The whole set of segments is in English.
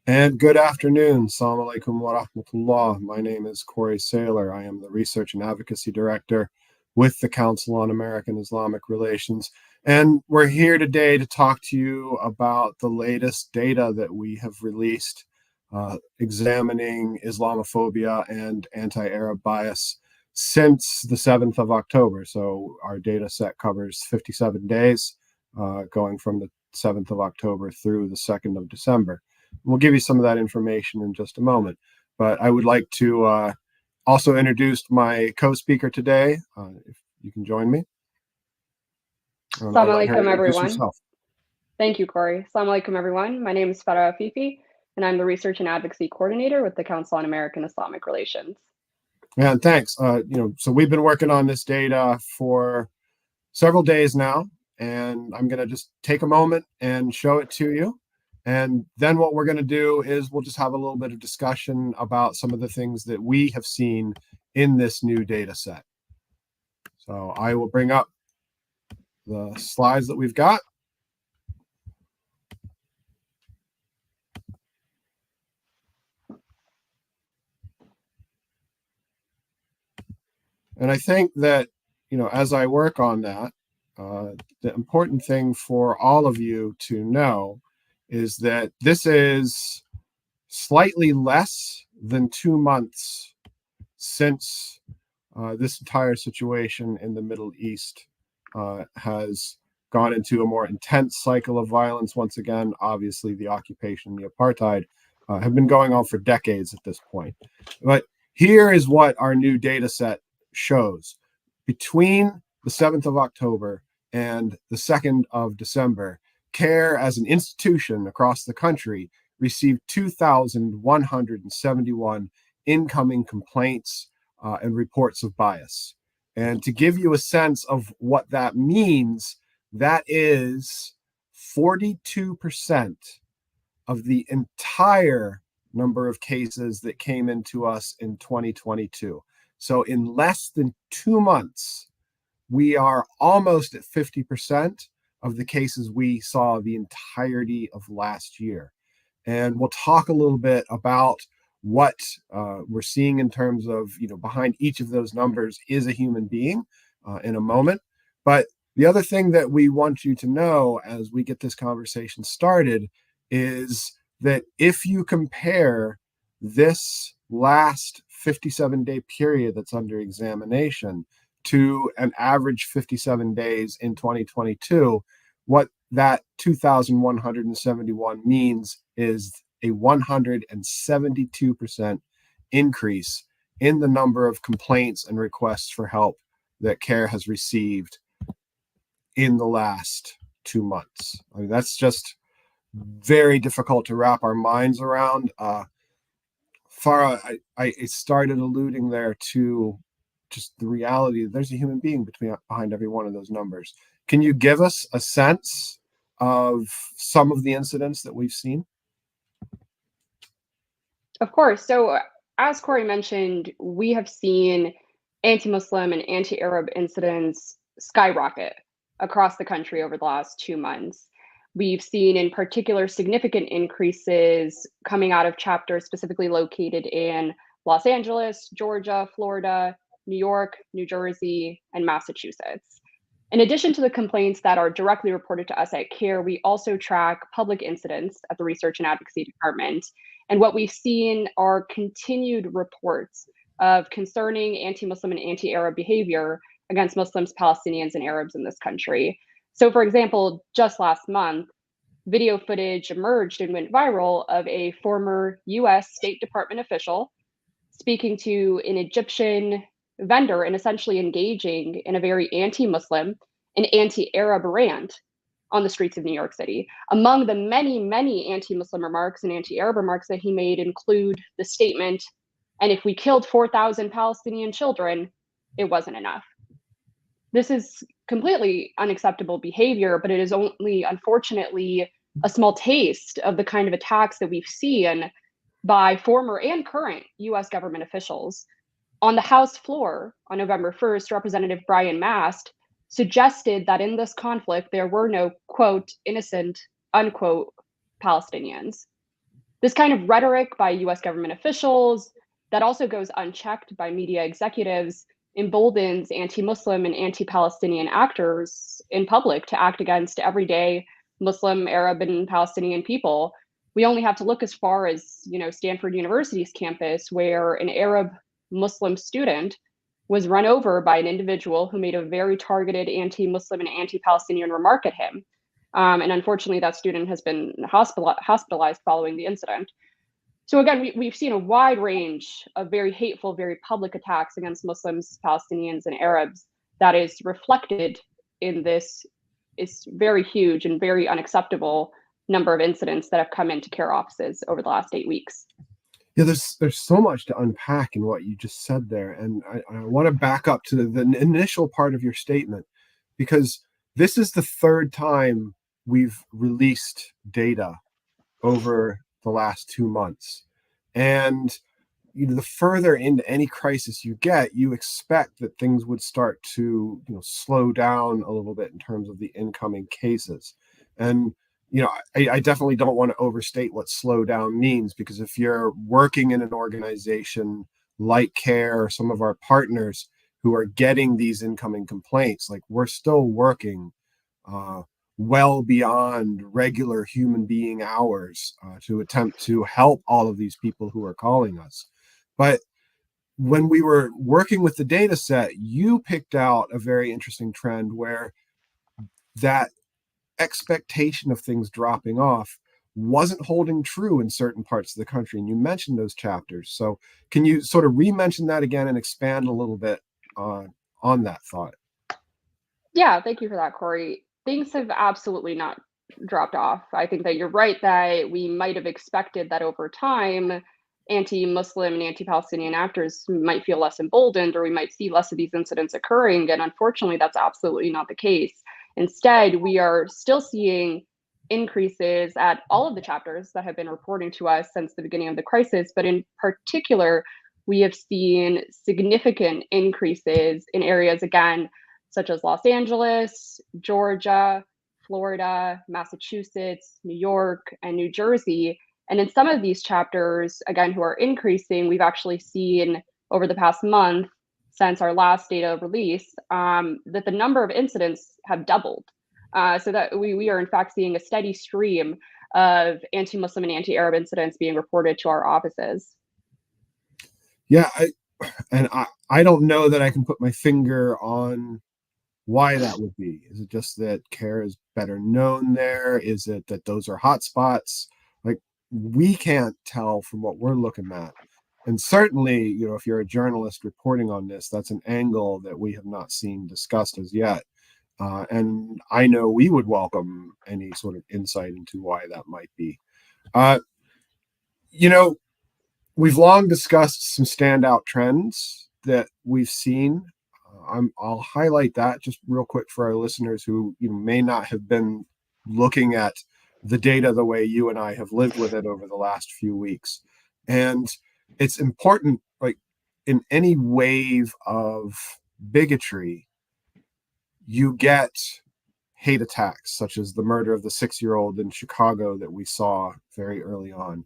And good afternoon. Assalamu alaikum wa rahmatullah. My name is Corey Saylor. I am the Research and Advocacy Director with the Council on American Islamic Relations. And we're here today to talk to you about the latest data that we have released examining Islamophobia and anti-Arab bias since the 7th of October. So our data set covers 57 days, going from the 7th of October through the 2nd of December. We'll give you some of that information in just a moment. But I would like to also introduce my co-speaker today, if you can join me. Assalamu alaikum, everyone. Thank you, Corey. Assalamu alaikum, everyone. My name is Farah Afifi, and I'm the Research and Advocacy Coordinator with the Council on American Islamic Relations. Yeah, thanks. So we've been working on this data for several days now, and I'm going to just take a moment and show it to you. And then what we're going to do is we'll just have a little bit of discussion about some of the things that we have seen in this new data set. So I will bring up the slides that we've got. And I think that, as I work on that, the important thing for all of you to know is that this is slightly less than 2 months since this entire situation in the Middle East has gone into a more intense cycle of violence. Once again, obviously the occupation, the apartheid, have been going on for decades at this point. But here is what our new data set shows. Between the 7th of October and the 2nd of December, CARE as an institution across the country received 2,171 incoming complaints and reports of bias. And to give you a sense of what that means, that is 42% of the entire number of cases that came into us in 2022. So in less than 2 months, we are almost at 50% of the cases we saw the entirety of last year. And we'll talk a little bit about what we're seeing in terms of, behind each of those numbers is a human being in a moment. But the other thing that we want you to know as we get this conversation started is that if you compare this last 57-day period that's under examination to an average 57 days in 2022, what that 2,171 means is a 172% increase in the number of complaints and requests for help that CARE has received in the last 2 months. I mean, that's just very difficult to wrap our minds around. Farah, I started alluding there to just the reality that there's a human being behind every one of those numbers. Can you give us a sense of some of the incidents that we've seen? Of course. So as Corey mentioned, we have seen anti-Muslim and anti-Arab incidents skyrocket across the country over the last 2 months. We've seen in particular significant increases coming out of chapters specifically located in Los Angeles, Georgia, Florida, New York, New Jersey, and Massachusetts. In addition to the complaints that are directly reported to us at CARE, we also track public incidents at the Research and Advocacy Department. And what we've seen are continued reports of concerning anti-Muslim and anti-Arab behavior against Muslims, Palestinians, and Arabs in this country. So, for example, just last month, video footage emerged and went viral of a former US State Department official speaking to an Egyptian vendor and essentially engaging in a very anti-Muslim and anti-Arab rant on the streets of New York City. Among the many, many anti-Muslim remarks and anti-Arab remarks that he made include the statement, "And if we killed 4,000 Palestinian children, it wasn't enough." This is completely unacceptable behavior, but it is only, unfortunately, a small taste of the kind of attacks that we've seen by former and current US government officials. On the House floor on November 1st, Representative Brian Mast suggested that in this conflict, there were no, quote, innocent, unquote, Palestinians. This kind of rhetoric by US government officials that also goes unchecked by media executives emboldens anti-Muslim and anti-Palestinian actors in public to act against everyday Muslim, Arab, and Palestinian people. We only have to look as far as, Stanford University's campus, where an Arab Muslim student was run over by an individual who made a very targeted anti-Muslim and anti-Palestinian remark at him. And unfortunately, that student has been hospitalized following the incident. So again, we've seen a wide range of very hateful, very public attacks against Muslims, Palestinians, and Arabs that is reflected in this is very huge and very unacceptable number of incidents that have come into care offices over the last 8 weeks. Yeah, there's so much to unpack in what you just said there, and I want to back up to the initial part of your statement, because this is the third time we've released data over the last 2 months, and the further into any crisis you get, you expect that things would start to slow down a little bit in terms of the incoming cases. And I definitely don't want to overstate what slow down means, because if you're working in an organization like CARE or some of our partners who are getting these incoming complaints, like, we're still working well beyond regular human being hours to attempt to help all of these people who are calling us. But when we were working with the data set, you picked out a very interesting trend where that expectation of things dropping off wasn't holding true in certain parts of the country. And you mentioned those chapters. So can you sort of re-mention that again and expand a little bit on that thought? Yeah, thank you for that, Corey. Things have absolutely not dropped off. I think that you're right that we might have expected that over time, anti-Muslim and anti-Palestinian actors might feel less emboldened, or we might see less of these incidents occurring. And unfortunately, that's absolutely not the case. Instead, we are still seeing increases at all of the chapters that have been reporting to us since the beginning of the crisis. But in particular, we have seen significant increases in areas, again, such as Los Angeles, Georgia, Florida, Massachusetts, New York, and New Jersey. And in some of these chapters, again, who are increasing, we've actually seen over the past month since our last data release that the number of incidents have doubled. So that we are in fact seeing a steady stream of anti-Muslim and anti-Arab incidents being reported to our offices. Yeah, I don't know that I can put my finger on why that would be. Is it just that CARE is better known there? Is it that those are hotspots? Like, we can't tell from what we're looking at. And certainly, if you're a journalist reporting on this, that's an angle that we have not seen discussed as yet. And I know we would welcome any sort of insight into why that might be. Uh, we've long discussed some standout trends that we've seen. I'll highlight that just real quick for our listeners who may not have been looking at the data the way you and I have lived with it over the last few weeks. And it's important, like, in any wave of bigotry, you get hate attacks, such as the murder of the 6-year-old in Chicago that we saw very early on.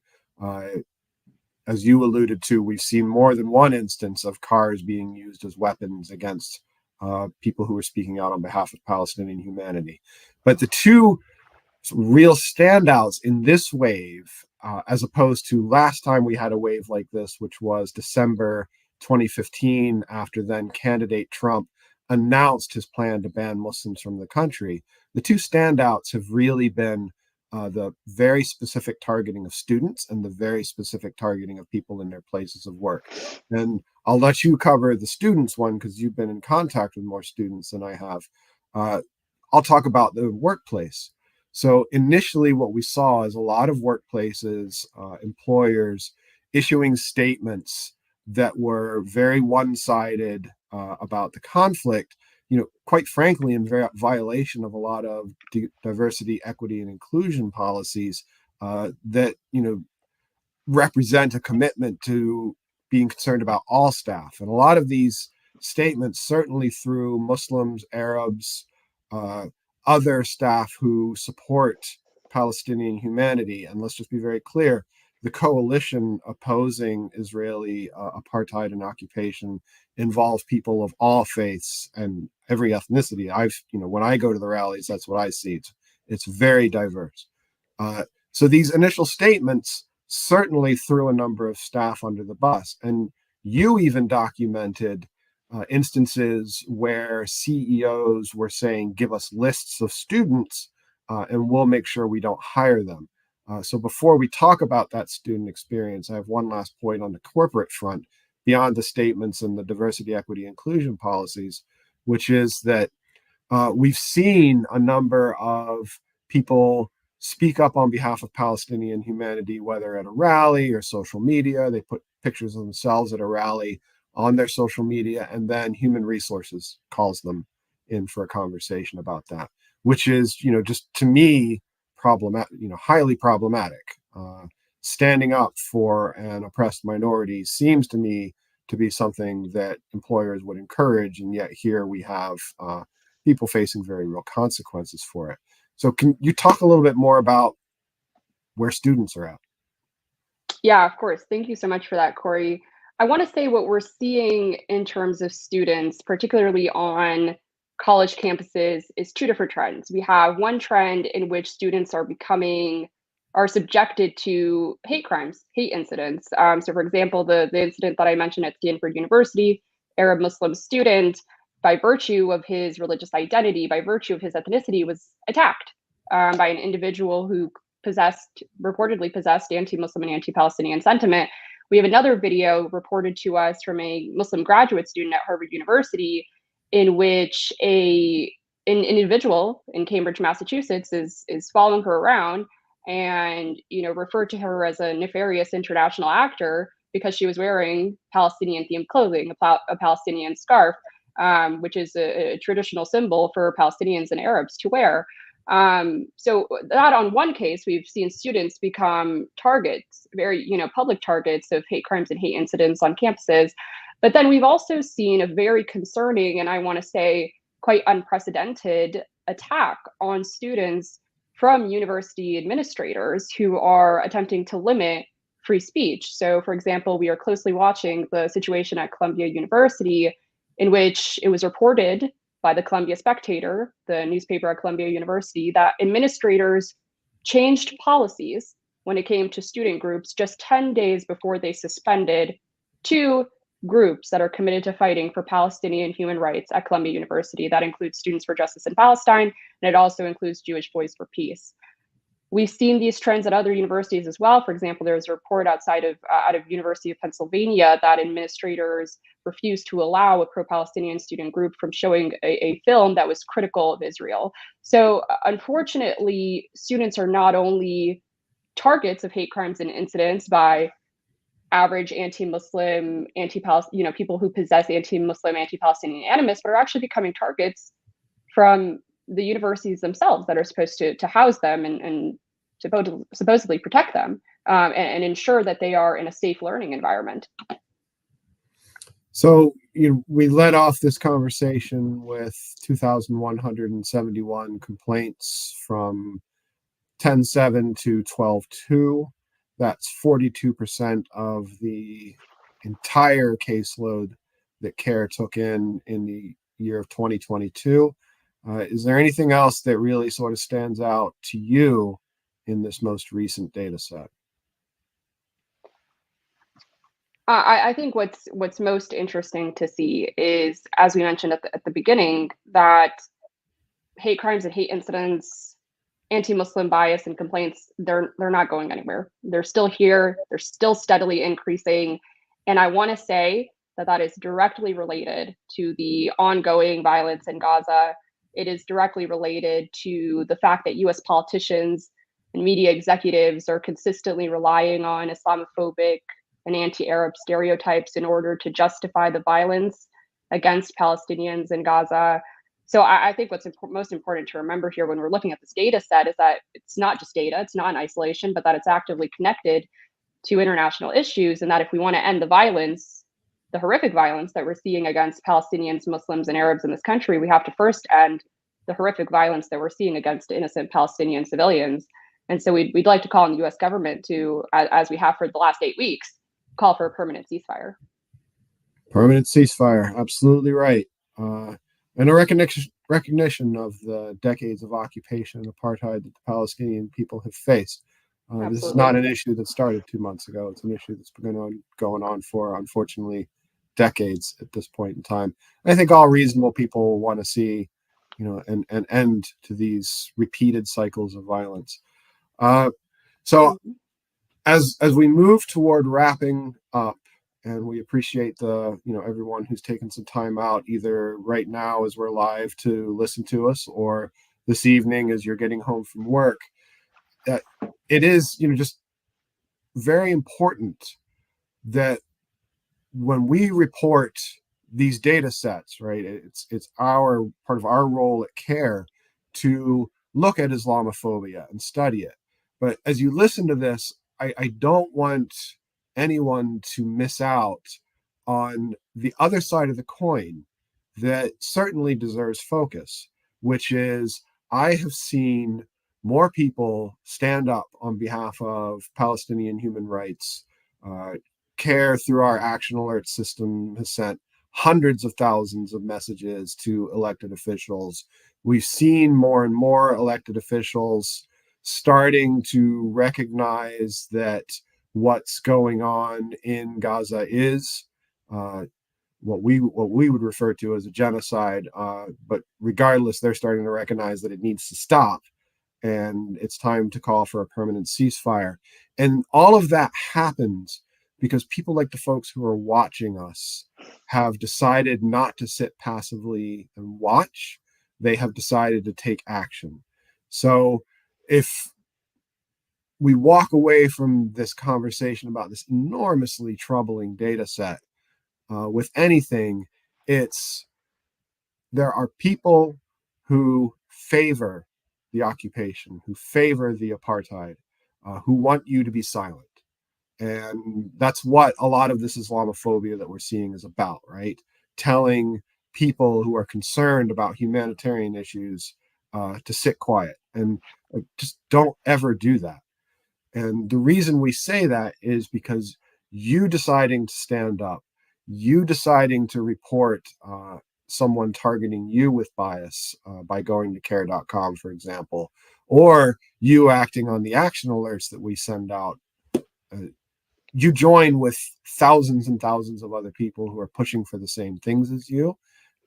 As you alluded to, we've seen more than one instance of cars being used as weapons against people who are speaking out on behalf of Palestinian humanity. But the two real standouts in this wave, as opposed to last time we had a wave like this, which was December 2015, after then candidate Trump announced his plan to ban Muslims from the country, the two standouts have really been the very specific targeting of students and the very specific targeting of people in their places of work. And I'll let you cover the students one because you've been in contact with more students than I have. I'll talk about the workplace. So initially what we saw is a lot of workplaces, employers issuing statements that were very one-sided about the conflict, quite frankly, in violation of a lot of diversity, equity, and inclusion policies that, represent a commitment to being concerned about all staff. And a lot of these statements certainly threw Muslims, Arabs, other staff who support Palestinian humanity. And let's just be very clear, the coalition opposing Israeli apartheid and occupation involves people of all faiths and every ethnicity. When I go to the rallies, that's what I see. It's very diverse. So these initial statements certainly threw a number of staff under the bus. And you even documented instances where CEOs were saying, give us lists of students and we'll make sure we don't hire them. So before we talk about that student experience, I have one last point on the corporate front, beyond the statements and the diversity, equity, inclusion policies, which is that we've seen a number of people speak up on behalf of Palestinian humanity, whether at a rally or social media. They put pictures of themselves at a rally on their social media, and then human resources calls them in for a conversation about that, which is, just to me, problematic, highly problematic. Standing up for an oppressed minority seems to me to be something that employers would encourage, and yet here we have people facing very real consequences for it. So can you talk a little bit more about where students are at? Yeah, of course. Thank you so much for that, Corey. I want to say what we're seeing in terms of students, particularly on college campuses, is two different trends. We have one trend in which students are subjected to hate crimes, hate incidents. So for example, the incident that I mentioned at Stanford University, Arab Muslim student, by virtue of his religious identity, by virtue of his ethnicity, was attacked by an individual who reportedly possessed anti-Muslim and anti-Palestinian sentiment. We have another video reported to us from a Muslim graduate student at Harvard University, in which an individual in Cambridge, Massachusetts, is following her around and referred to her as a nefarious international actor because she was wearing Palestinian themed clothing, a Palestinian scarf, which is a traditional symbol for Palestinians and Arabs to wear. So that on one case, we've seen students become targets, very, public targets of hate crimes and hate incidents on campuses. But then we've also seen a very concerning, and I want to say quite unprecedented, attack on students from university administrators who are attempting to limit free speech. So for example, we are closely watching the situation at Columbia University, in which it was reported by the Columbia Spectator, the newspaper at Columbia University, that administrators changed policies when it came to student groups just 10 days before they suspended two groups that are committed to fighting for Palestinian human rights at Columbia University. That includes Students for Justice in Palestine, and it also includes Jewish Voice for Peace. We've seen these trends at other universities as well. For example, there was a report out of University of Pennsylvania that administrators refused to allow a pro-Palestinian student group from showing a film that was critical of Israel. So unfortunately, students are not only targets of hate crimes and incidents by average anti-Muslim, anti-Palestinian, people who possess anti-Muslim, anti-Palestinian animus, but are actually becoming targets from the universities themselves that are supposed to house them and supposedly protect them and ensure that they are in a safe learning environment. So we led off this conversation with 2,171 complaints from 10/7 to 12/2. That's 42% of the entire caseload that CARE took in the year of 2022. Is there anything else that really sort of stands out to you in this most recent data set? I think what's most interesting to see is, as we mentioned at the beginning, that hate crimes and hate incidents, anti-Muslim bias and complaints, they're not going anywhere. They're still here. They're still steadily increasing. And I want to say that is directly related to the ongoing violence in Gaza. It is directly related to the fact that US politicians and media executives are consistently relying on Islamophobic and anti-Arab stereotypes in order to justify the violence against Palestinians in Gaza. So I think what's most important to remember here when we're looking at this data set is that it's not just data, it's not in isolation, but that it's actively connected to international issues, and that if we want to end the violence, the horrific violence that we're seeing against Palestinians, Muslims, and Arabs in this country, we have to first end the horrific violence that we're seeing against innocent Palestinian civilians. And so we'd like to call on the U.S. government to, as we have for the last 8 weeks, call for a permanent ceasefire. Permanent ceasefire, absolutely right. And a recognition of the decades of occupation and apartheid that the Palestinian people have faced. This is not Absolutely. an issue that started 2 months ago. It's an issue that's been going on for, unfortunately, decades at this point in time. I think all reasonable people want to see, an end to these repeated cycles of violence. So as we move toward wrapping up, and we appreciate everyone who's taken some time out, either right now as we're live to listen to us, or this evening as you're getting home from work, it is just very important that when we report these data sets, right, it's our part of our role at CARE to look at Islamophobia and study it. But as you listen to this, I don't want anyone to miss out on the other side of the coin that certainly deserves focus, which is I have seen more people stand up on behalf of Palestinian human rights. CARE, through our action alert system, has sent hundreds of thousands of messages to elected officials. We've seen more and more elected officials starting to recognize that what's going on in Gaza is what we would refer to as a genocide. But regardless, they're starting to recognize that it needs to stop, and it's time to call for a permanent ceasefire. And all of that happens because people like the folks who are watching us have decided not to sit passively and watch. They have decided to take action. So if we walk away from this conversation about this enormously troubling data set with anything, it's there are people who favor the occupation, who favor the apartheid, who want you to be silent. And that's what a lot of this Islamophobia that we're seeing is about, right? Telling people who are concerned about humanitarian issues to sit quiet and just don't ever do that. And the reason we say that is because you deciding to stand up, you deciding to report someone targeting you with bias by going to care.com, for example, or you acting on the action alerts that we send out, you join with thousands and thousands of other people who are pushing for the same things as you.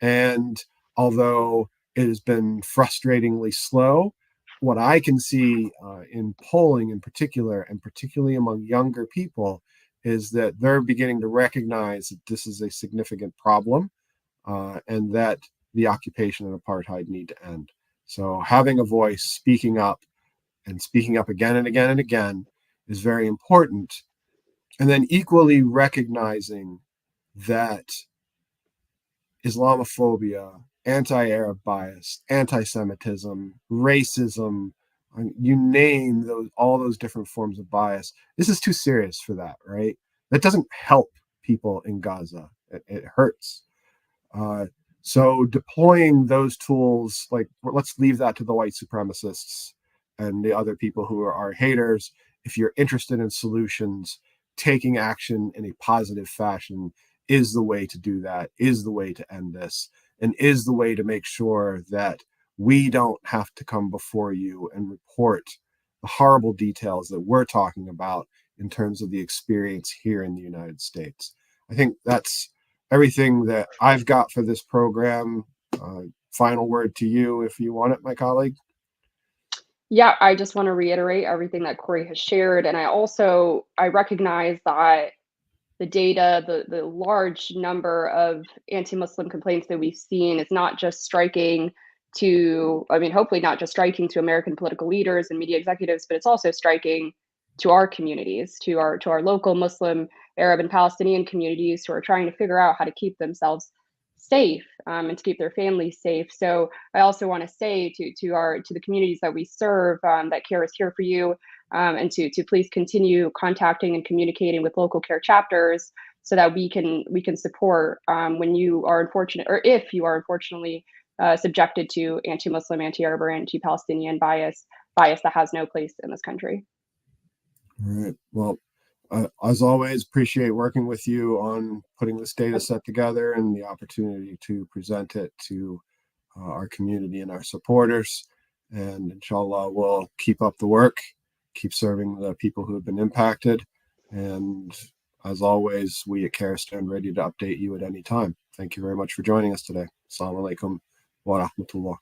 And although it has been frustratingly slow, what I can see in polling in particular, and particularly among younger people, is that they're beginning to recognize that this is a significant problem and that the occupation and apartheid need to end. So having a voice, speaking up, and speaking up again and again and again is very important. And then equally recognizing that Islamophobia, anti-Arab bias, anti-Semitism, racism, you name all those different forms of bias. This is too serious for that, right? That doesn't help people in Gaza. It hurts. So deploying those tools, like let's leave that to the white supremacists and the other people who are our haters. If you're interested in solutions, taking action in a positive fashion is the way to do that, is the way to end this, and is the way to make sure that we don't have to come before you and report the horrible details that we're talking about in terms of the experience here in the United States. I think that's everything that I've got for this program. Final word to you, if you want it, my colleague. Yeah, I just want to reiterate everything that Corey has shared. And I recognize that the data, the large number of anti-Muslim complaints that we've seen is not just striking to, I mean, hopefully not just striking to American political leaders and media executives, but it's also striking to our communities, to our local Muslim, Arab, and Palestinian communities who are trying to figure out how to keep themselves safe and to keep their families safe. So I also want to say to the communities that we serve that CARE is here for you, and to please continue contacting and communicating with local CARE chapters so that we can support when you are unfortunate, or if you are unfortunately subjected to anti-Muslim, anti-Arab, or anti-Palestinian bias. bias that has no place in this country. All right. Well, as always, appreciate working with you on putting this data set together and the opportunity to present it to our community and our supporters. And inshallah, we'll keep up the work, keep serving the people who have been impacted. And as always, we at CARE stand ready to update you at any time. Thank you very much for joining us today. Assalamu alaikum wa rahmatullah.